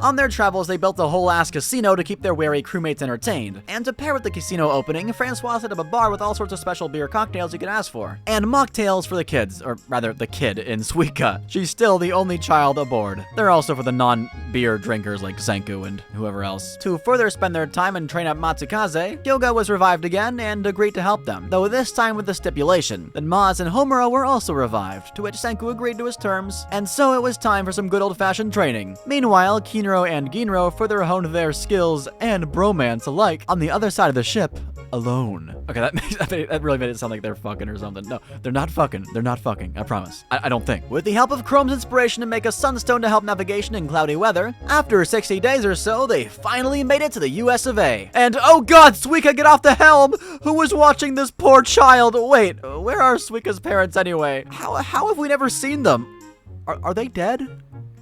On their travels, they built a whole-ass casino to keep their wary crewmates entertained. And to pair with the casino opening, Francois set up a bar with all sorts of special beer cocktails you could ask for. And mocktails for the kids, or rather, the kid in Suika. She's still the only child aboard. They're also for the non-beer drinkers like Senku and whoever else. To further spend their time and train up Matsukaze, Hyoga was revived again and agreed to help them, though this time with the stipulation that Maz and Homura were also revived, to which Senku agreed to his terms, and so it was time for some good old-fashioned training. Meanwhile, Kinro and Ginro further honed their skills and bromance alike on the other side of the ship, alone. Okay, that really made it sound like they're fucking or something. No, they're not fucking. They're not fucking. I promise. I don't think. With the help of Chrome's inspiration to make a sunstone to help navigation in cloudy weather, after 60 days or so, they finally made it to the US of A. And oh god, Suika, get off the helm! Who was watching this poor child? Wait, where are Suika's parents anyway? How have we never seen them? Are they dead?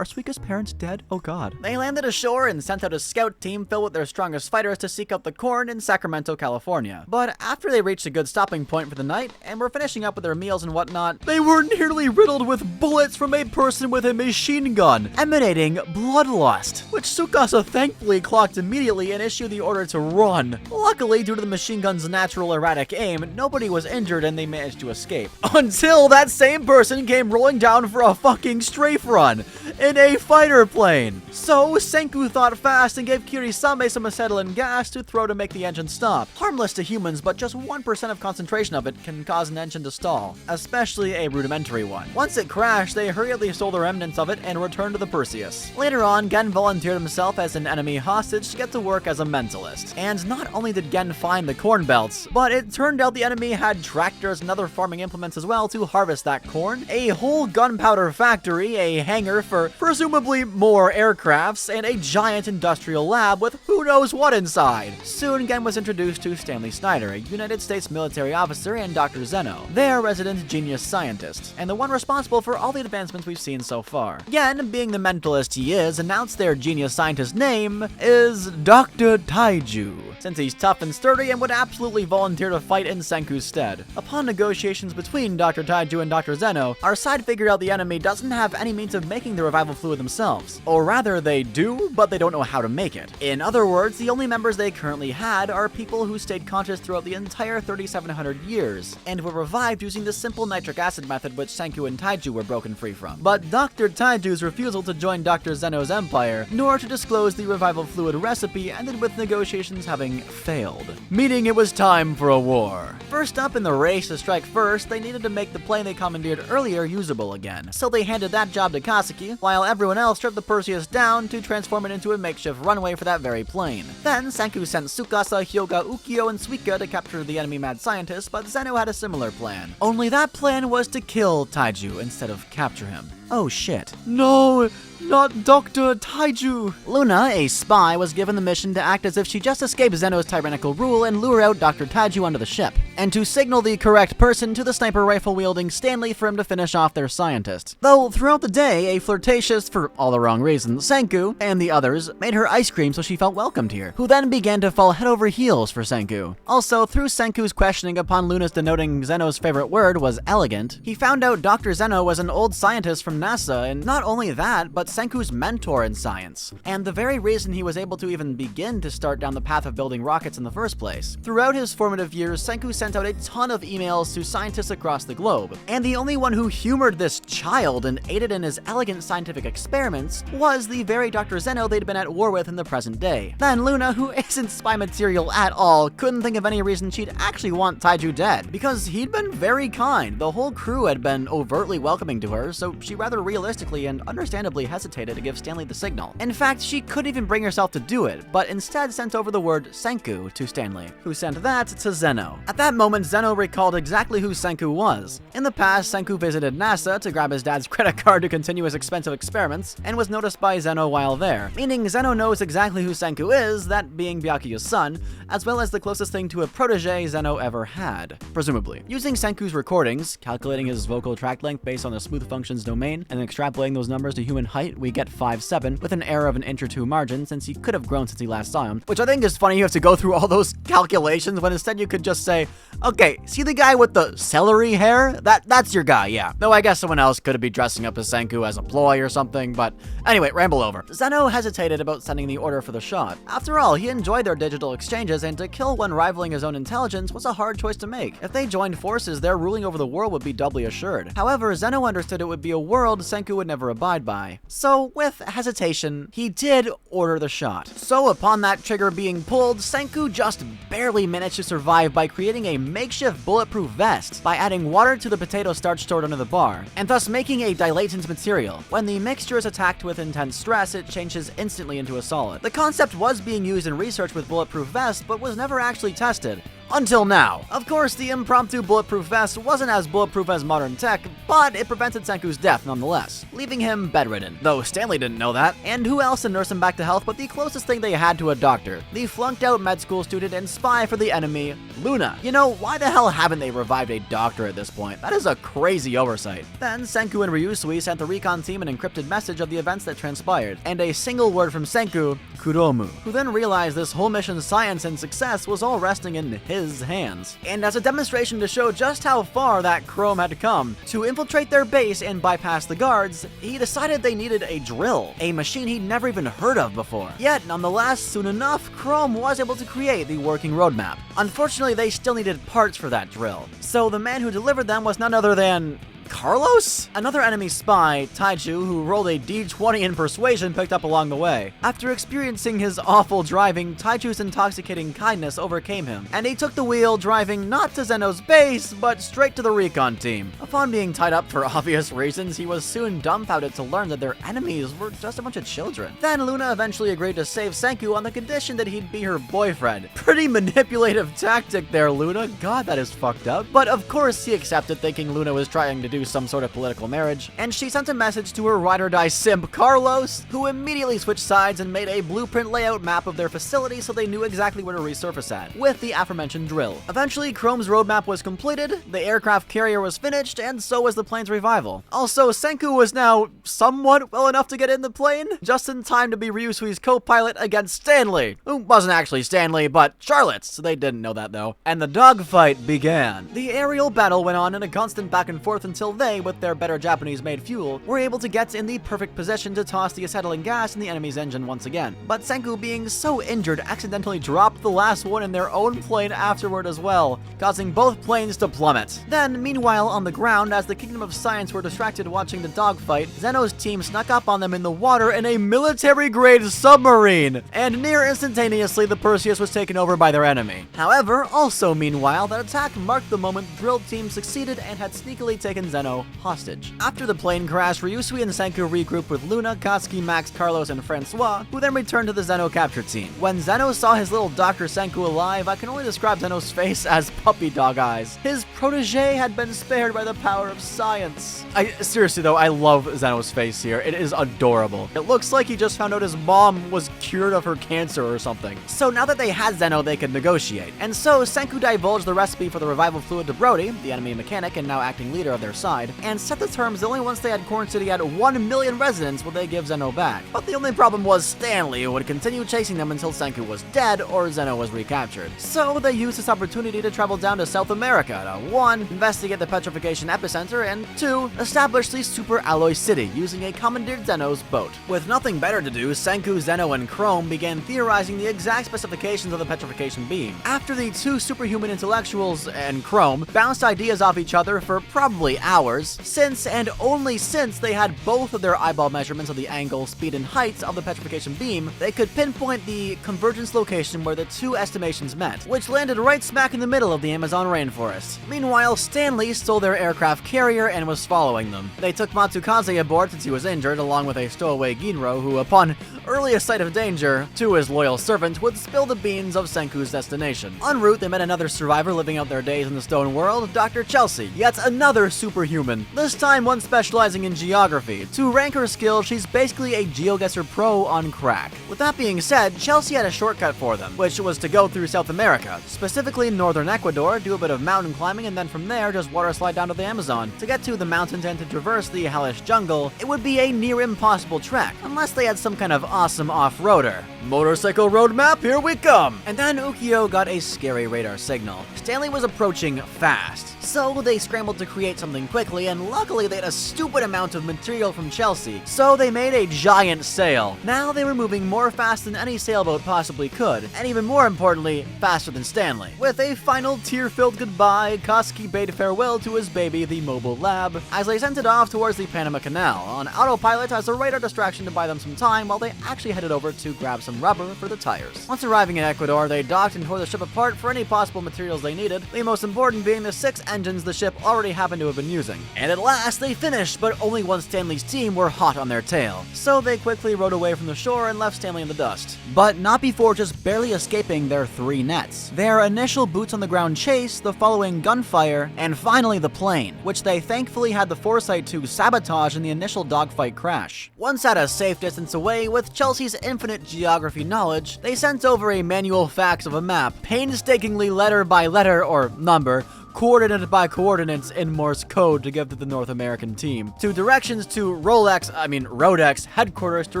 Are Suika's parents dead? Oh god. They landed ashore and sent out a scout team filled with their strongest fighters to seek out the corn in Sacramento, California. But after they reached a good stopping point for the night and were finishing up with their meals and whatnot, they were nearly riddled with bullets from a person with a machine gun, emanating bloodlust, which Tsukasa thankfully clocked immediately and issued the order to run. Luckily, due to the machine gun's natural erratic aim, nobody was injured and they managed to escape. Until that same person came rolling down for a fucking strafe run in a fighter plane. So Senku thought fast and gave Kirisame some acetylene gas to throw to make the engine stop. Harmless to humans, but just 1% of concentration of it can cause an engine to stall, especially a rudimentary one. Once it crashed, they hurriedly stole the remnants of it and returned to the Perseus. Later on, Gen volunteered himself as an enemy hostage to get to work as a mentalist. And not only did Gen find the corn belts, but it turned out the enemy had tractors and other farming implements as well to harvest that corn, a whole gunpowder factory, a hangar for presumably more aircrafts, and a giant industrial lab with who knows what inside. Soon, Gen was introduced to Stanley Snyder, a United States military officer, and Dr. Zeno, their resident genius scientist, and the one responsible for all the advancements we've seen so far. Gen, being the mentalist he is, announced their genius scientist's name is Dr. Taiju, since he's tough and sturdy and would absolutely volunteer to fight in Senku's stead. Upon negotiations between Dr. Taiju and Dr. Zeno, our side figured out the enemy doesn't have any means of making the revival fluid themselves. Or rather, they do, but they don't know how to make it. In other words, the only members they currently had are people who stayed conscious throughout the entire 3,700 years, and were revived using the simple nitric acid method which Senku and Taiju were broken free from. But Dr. Taiju's refusal to join Dr. Zeno's empire, nor to disclose the revival fluid recipe, ended with negotiations having failed, meaning it was time for a war. First up in the race to strike first, they needed to make the plane they commandeered earlier usable again, so they handed that job to Kaseki, while everyone else stripped the Perseus down to transform it into a makeshift runway for that very plane. Then Senku sent Tsukasa, Hyoga, Ukyo, and Suika to capture the enemy mad scientist, but Zeno had a similar plan. Only that plan was to kill Taiju instead of capture him. Oh shit. No, not Dr. Taiju. Luna, a spy, was given the mission to act as if she just escaped Zeno's tyrannical rule and lure out Dr. Taiju onto the ship, and to signal the correct person to the sniper rifle-wielding Stanley for him to finish off their scientist. Though throughout the day, a flirtatious, for all the wrong reasons, Senku and the others made her ice cream so she felt welcomed here, who then began to fall head over heels for Senku. Also, through Senku's questioning upon Luna's denoting Zeno's favorite word was elegant, he found out Dr. Zeno was an old scientist from NASA, and not only that, but Senku's mentor in science, and the very reason he was able to even begin to start down the path of building rockets in the first place. Throughout his formative years, Senku sent out a ton of emails to scientists across the globe, and the only one who humored this child and aided in his elegant scientific experiments was the very Dr. Zeno they'd been at war with in the present day. Then Luna, who isn't spy material at all, couldn't think of any reason she'd actually want Taiju dead, because he'd been very kind. The whole crew had been overtly welcoming to her, so she rather realistically and understandably hesitated to give Stanley the signal. In fact, she couldn't even bring herself to do it, but instead sent over the word Senku to Stanley, who sent that to Zeno. At that moment, Zeno recalled exactly who Senku was. In the past, Senku visited NASA to grab his dad's credit card to continue his expensive experiments, and was noticed by Zeno while there, meaning Zeno knows exactly who Senku is, that being Byakuya's son, as well as the closest thing to a protege Zeno ever had, presumably. Using Senku's recordings, calculating his vocal tract length based on the smooth functions domain, and extrapolating those numbers to human height, we get 5'7", with an error of an inch or two margin, since he could have grown since he last saw him, which I think is funny you have to go through all those calculations when instead you could just say, okay, see the guy with the celery hair? That's your guy, yeah. Though I guess someone else could be dressing up as Senku as a ploy or something, but anyway, ramble over. Zeno hesitated about sending the order for the shot. After all, he enjoyed their digital exchanges, and to kill one rivaling his own intelligence was a hard choice to make. If they joined forces, their ruling over the world would be doubly assured. However, Zeno understood it would be a world Senku would never abide by. So, with hesitation, he did order the shot. So, upon that trigger being pulled, Senku just barely managed to survive by creating a makeshift bulletproof vest by adding water to the potato starch stored under the bar, and thus making a dilatant material. When the mixture is attacked with intense stress, it changes instantly into a solid. The concept was being used in research with bulletproof vests, but was never actually tested, Until now. Of course, the impromptu bulletproof vest wasn't as bulletproof as modern tech, but it prevented Senku's death nonetheless, leaving him bedridden. Though Stanley didn't know that, and who else to nurse him back to health but the closest thing they had to a doctor, the flunked out med school student and spy for the enemy, Luna. You know, why the hell haven't they revived a doctor at this point? That is a crazy oversight. Then Senku and RYUSUI sent the recon team an encrypted message of the events that transpired, and a single word from Senku, Kuromu, who then realized this whole mission's science and success was all resting in his hands. And as a demonstration to show just how far that Chrome had come, to infiltrate their base and bypass the guards, he decided they needed a drill, a machine he'd never even heard of before. Yet, nonetheless, soon enough, Chrome was able to create the working roadmap. Unfortunately, they still needed parts for that drill, so the man who delivered them was none other than Carlos? Another enemy spy, Taiju, who rolled a D20 in persuasion, picked up along the way. After experiencing his awful driving, Taiju's intoxicating kindness overcame him, and he took the wheel, driving not to Zeno's base, but straight to the recon team. Upon being tied up for obvious reasons, he was soon dumbfounded to learn that their enemies were just a bunch of children. Then Luna eventually agreed to save Senku on the condition that he'd be her boyfriend. Pretty manipulative tactic there, Luna. God, that is fucked up. But of course he accepted, thinking Luna was trying to do some sort of political marriage, and she sent a message to her ride-or-die simp, Carlos, who immediately switched sides and made a blueprint layout map of their facility so they knew exactly where to resurface at, with the aforementioned drill. Eventually, Chrome's roadmap was completed, the aircraft carrier was finished, and so was the plane's revival. Also, Senku was now somewhat well enough to get in the plane, just in time to be RYUSUI's co-pilot against Stanley, who wasn't actually Stanley, but Charlotte's, so they didn't know that though. And the dogfight began. The aerial battle went on in a constant back and forth until they, with their better Japanese-made fuel, were able to get in the perfect position to toss the acetylene gas in the enemy's engine once again. But Senku, being so injured, accidentally dropped the last one in their own plane afterward as well, causing both planes to plummet. Then, meanwhile, on the ground, as the Kingdom of Science were distracted watching the dogfight, Zeno's team snuck up on them in the water in a military-grade submarine, and near instantaneously the Perseus was taken over by their enemy. However, also meanwhile, that attack marked the moment the drill team succeeded and had sneakily taken Zeno hostage. After the plane crash, RYUSUI and Senku regrouped with Luna, Katsuki, Max, Carlos, and Francois, who then returned to the Zeno capture team. When Zeno saw his little Dr. Senku alive, I can only describe Zeno's face as puppy dog eyes. His protege had been spared by the power of science. Seriously though, I love Zeno's face here. It is adorable. It looks like he just found out his mom was cured of her cancer or something. So now that they had Zeno, they could negotiate. And so Senku divulged the recipe for the revival fluid to Brody, the enemy mechanic and now acting leader of their side, and set the terms that only once they had Corn City at 1 million residents would they give Zeno back. But the only problem was Stanley, who would continue chasing them until Senku was dead or Zeno was recaptured. So they used this opportunity to travel down to South America to 1. Investigate the petrification epicenter, and 2. Establish the Super Alloy City using a commandeered Zeno's boat. With nothing better to do, Senku, Zeno, and Chrome began theorizing the exact specifications of the petrification beam. After the two superhuman intellectuals and Chrome bounced ideas off each other for probably hours, since and only since they had both of their eyeball measurements of the angle, speed, and heights of the petrification beam, they could pinpoint the convergence location where the two estimations met, which landed right smack in the middle of the Amazon rainforest. Meanwhile, Stanley stole their aircraft carrier and was following them. They took Matsukaze aboard since he was injured, along with a stowaway Ginro who, upon earliest sight of danger, to his loyal servant, would spill the beans of Senku's destination. En route, they met another survivor living out their days in the stone world, Dr. Chelsea, yet another superhuman, this time one specializing in geography. To rank her skill, she's basically a GeoGuessr pro on crack. With that being said, Chelsea had a shortcut for them, which was to go through South America, specifically northern Ecuador, do a bit of mountain climbing, and then from there just water slide down to the Amazon. To get to the mountains and to traverse the hellish jungle, it would be a near impossible trek, unless they had some kind of awesome off-roader. Motorcycle roadmap, here we come! And then Ukyo got a scary radar signal. Stanley was approaching fast, so they scrambled to create something quickly, and luckily they had a stupid amount of material from Chelsea, so they made a giant sail. Now they were moving more fast than any sailboat possibly could, and even more importantly, faster than Stanley. With a final tear-filled goodbye, Kosuke bade farewell to his baby, the mobile lab, as they sent it off towards the Panama Canal, on autopilot as a radar distraction to buy them some time while they actually headed over to grab some rubber for the tires. Once arriving in Ecuador, they docked and tore the ship apart for any possible materials they needed, the most important being the 6 engines the ship already happened to have been using. And at last, they finished, but only once Stanley's team were hot on their tail. So they quickly rowed away from the shore and left Stanley in the dust. But not before just barely escaping their 3 nets. Their initial boots-on-the-ground chase, the following gunfire, and finally the plane, which they thankfully had the foresight to sabotage in the initial dogfight crash. Once at a safe distance away, with Chelsea's infinite geography knowledge, they sent over a manual fax of a map, painstakingly letter by letter or number, coordinate by coordinates in Morse code to give to the North American team, to directions to Rodex headquarters to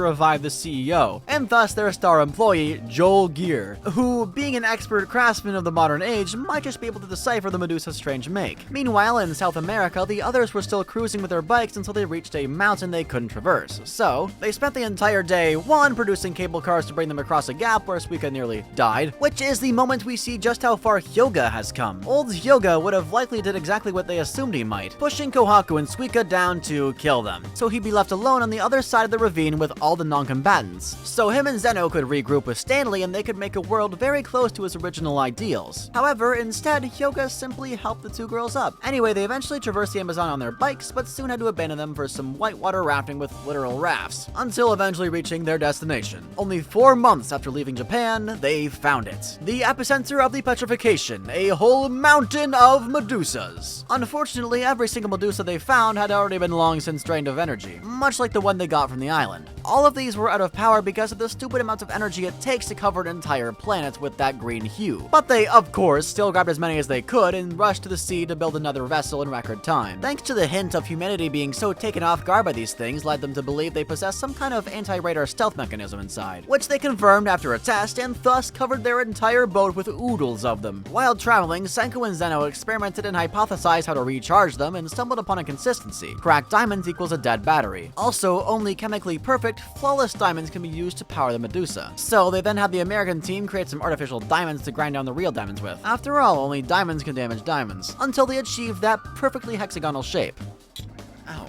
revive the CEO, and thus their star employee, Joel Gear, who, being an expert craftsman of the modern age, might just be able to decipher the Medusa's strange make. Meanwhile, in South America, the others were still cruising with their bikes until they reached a mountain they couldn't traverse, so they spent the entire day, 1, producing cable cars to bring them across a gap where Suika nearly died, which is the moment we see just how far Hyoga has come. Old Hyoga would have likely did exactly what they assumed he might, pushing Kohaku and Suika down to kill them, so he'd be left alone on the other side of the ravine with all the non-combatants. So him and Zeno could regroup with Stanley and they could make a world very close to his original ideals. However, instead, Hyoga simply helped the 2 girls up. Anyway, they eventually traversed the Amazon on their bikes, but soon had to abandon them for some whitewater rafting with literal rafts, until eventually reaching their destination. Only 4 months after leaving Japan, they found it. The epicenter of the petrification, a whole mountain of Medusas. Unfortunately, every single Medusa they found had already been long since drained of energy, much like the one they got from the island. All of these were out of power because of the stupid amount of energy it takes to cover an entire planet with that green hue. But they, of course, still grabbed as many as they could and rushed to the sea to build another vessel in record time. Thanks to the hint of humanity being so taken off guard by these things led them to believe they possessed some kind of anti-radar stealth mechanism inside, which they confirmed after a test and thus covered their entire boat with oodles of them. While traveling, Senku and Zeno experimented and hypothesized how to recharge them and stumbled upon a consistency. Cracked diamonds equals a dead battery. Also, only chemically perfect, flawless diamonds can be used to power the Medusa. So they then had the American team create some artificial diamonds to grind down the real diamonds with. After all, only diamonds can damage diamonds, until they achieved that perfectly hexagonal shape.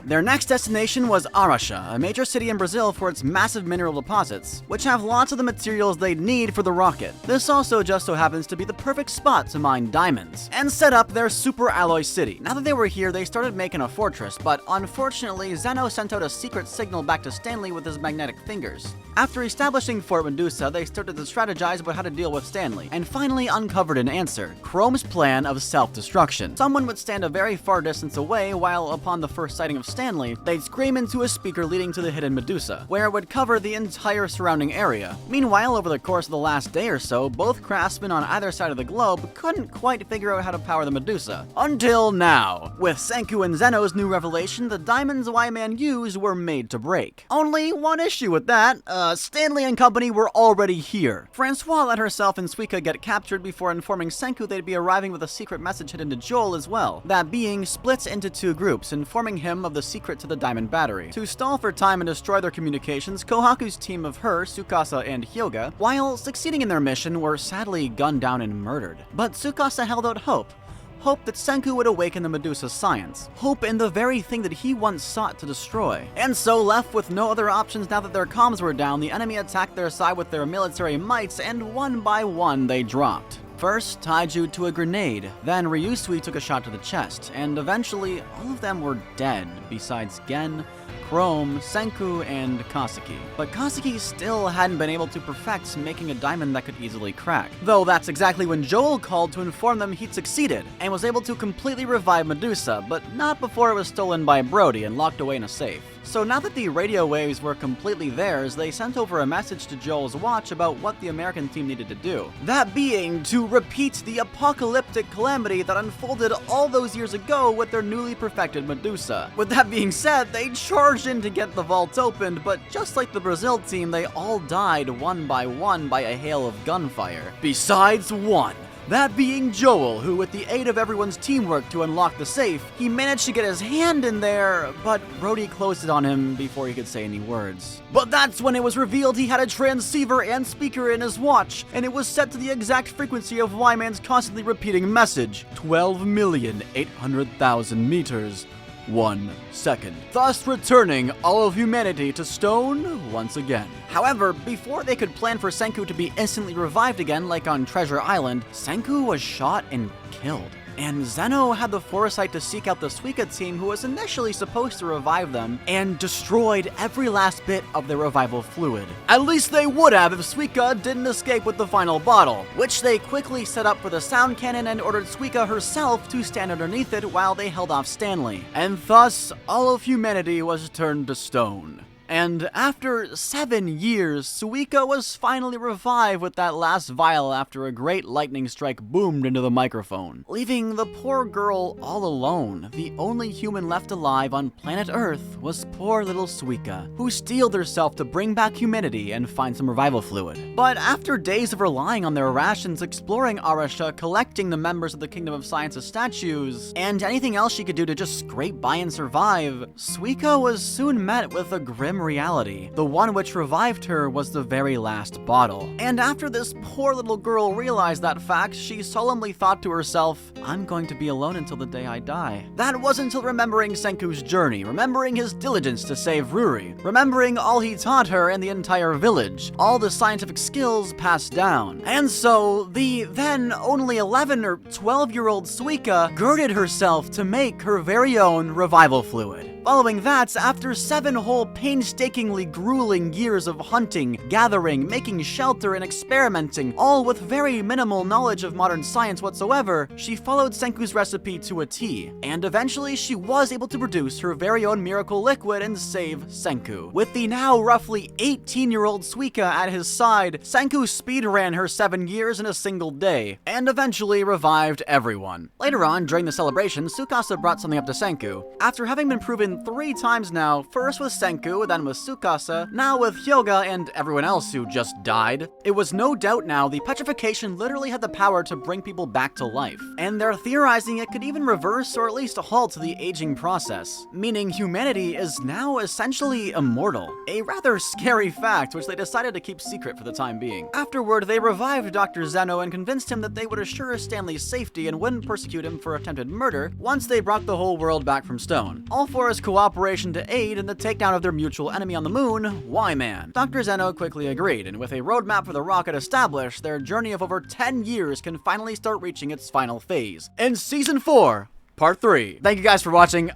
Their next destination was Arusha, a major city in Brazil for its massive mineral deposits, which have lots of the materials they'd need for the rocket. This also just so happens to be the perfect spot to mine diamonds, and set up their super alloy city. Now that they were here, they started making a fortress, but unfortunately, Zeno sent out a secret signal back to Stanley with his magnetic fingers. After establishing Fort Medusa, they started to strategize about how to deal with Stanley, and finally uncovered an answer: Chrome's plan of self-destruction. Someone would stand a very far distance away, while upon the first sighting of Stanley, they'd scream into a speaker leading to the hidden Medusa, where it would cover the entire surrounding area. Meanwhile, over the course of the last day or so, both craftsmen on either side of the globe couldn't quite figure out how to power the Medusa. Until now. With Senku and Zeno's new revelation, the diamonds Y-Man used were made to break. Only one issue with that: Stanley and company were already here. Francois let herself and Suika get captured before informing Senku they'd be arriving with a secret message hidden to Joel as well. That being, splits into 2 groups, informing him of the secret to the diamond battery. To stall for time and destroy their communications, Kohaku's team of her, Tsukasa, and Hyoga, while succeeding in their mission, were sadly gunned down and murdered. But Tsukasa held out hope. Hope that Senku would awaken the Medusa's science. Hope in the very thing that he once sought to destroy. And so, left with no other options now that their comms were down, the enemy attacked their side with their military mights, and one by one they dropped. First, Taiju to a grenade, then RYUSUI took a shot to the chest, and eventually, all of them were dead, besides Gen, Chrome, Senku, and Kaseki. But Kaseki still hadn't been able to perfect making a diamond that could easily crack. Though that's exactly when Joel called to inform them he'd succeeded, and was able to completely revive Medusa, but not before it was stolen by Brody and locked away in a safe. So now that the radio waves were completely theirs, they sent over a message to Joel's watch about what the American team needed to do. That being, to repeat the apocalyptic calamity that unfolded all those years ago with their newly perfected Medusa. With that being said, they charged in to get the vault opened, but just like the Brazil team, they all died one by a hail of gunfire. Besides one. That being Joel, who with the aid of everyone's teamwork to unlock the safe, he managed to get his hand in there, but Brody closed it on him before he could say any words. But that's when it was revealed he had a transceiver and speaker in his watch, and it was set to the exact frequency of Y-Man's constantly repeating message: 12,800,000 meters. 1 second, thus returning all of humanity to stone once again. However, before they could plan for Senku to be instantly revived again like on Treasure Island, Senku was shot and killed. And Zeno had the foresight to seek out the Suika team who was initially supposed to revive them and destroyed every last bit of their revival fluid. At least they would have if Suika didn't escape with the final bottle, which they quickly set up for the sound cannon and ordered Suika herself to stand underneath it while they held off Stanley. And thus, all of humanity was turned to stone. And after 7 years, Suika was finally revived with that last vial after a great lightning strike boomed into the microphone, leaving the poor girl all alone. The only human left alive on planet Earth was poor little Suika, who steeled herself to bring back humanity and find some revival fluid. But after days of relying on their rations, exploring Arasha, collecting the members of the Kingdom of Science's statues, and anything else she could do to just scrape by and survive, Suika was soon met with a grim reality. The one which revived her was the very last bottle. And after this poor little girl realized that fact, she solemnly thought to herself, I'm going to be alone until the day I die. That wasn't until remembering Senku's journey, remembering his diligence to save Ryuri, remembering all he taught her and the entire village, all the scientific skills passed down. And so, the then only 11 or 12-year-old Suika girded herself to make her very own revival fluid. Following that, after 7 whole painstakingly grueling years of hunting, gathering, making shelter, and experimenting, all with very minimal knowledge of modern science whatsoever, she followed Senku's recipe to a T, and eventually she was able to produce her very own miracle liquid and save Senku. With the now roughly 18-year-old Suika at his side, Senku speedran her 7 years in a single day, and eventually revived everyone. Later on, during the celebration, Tsukasa brought something up to Senku. After having been proven 3 times now, first with Senku, then with Tsukasa, now with Hyoga and everyone else who just died, it was no doubt now the petrification literally had the power to bring people back to life. And they're theorizing it could even reverse or at least halt the aging process, meaning humanity is now essentially immortal. A rather scary fact, which they decided to keep secret for the time being. Afterward, they revived Dr. Zeno and convinced him that they would assure Stanley's safety and wouldn't persecute him for attempted murder once they brought the whole world back from stone. All for his cooperation to aid in the takedown of their mutual enemy on the moon, Y-Man. Dr. Zeno quickly agreed, and with a roadmap for the rocket established, their journey of over 10 years can finally start reaching its final phase. In Season 4, Part 3. Thank you guys for watching.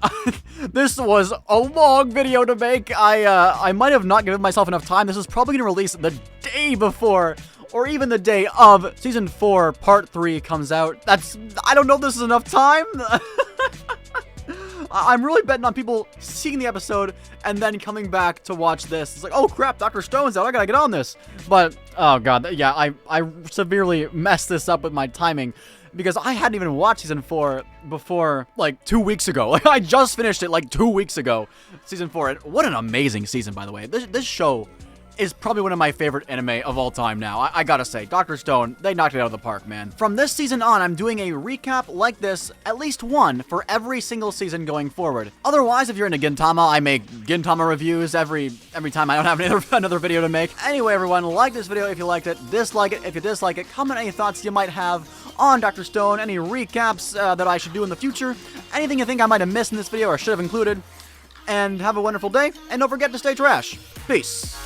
This was a long video to make. I might have not given myself enough time. This is probably going to release the day before, or even the day of Season 4, Part 3 comes out. I don't know if this is enough time. I'm really betting on people seeing the episode and then coming back to watch this. It's like, oh crap, Dr. Stone's out, I gotta get on this. But, oh god, yeah, I severely messed this up with my timing, because I hadn't even watched Season 4 before, like, 2 weeks ago. Like, I just finished it, like, 2 weeks ago, Season 4. And what an amazing season, by the way. This show is probably one of my favorite anime of all time now. I gotta say, Dr. Stone, they knocked it out of the park, man. From this season on, I'm doing a recap like this, at least one, for every single season going forward. Otherwise, if you're into Gintama, I make Gintama reviews every time I don't have another video to make. Anyway, everyone, like this video if you liked it, dislike it if you dislike it, comment any thoughts you might have on Dr. Stone, any recaps that I should do in the future, anything you think I might have missed in this video or should have included, and have a wonderful day, and don't forget to stay trash. Peace.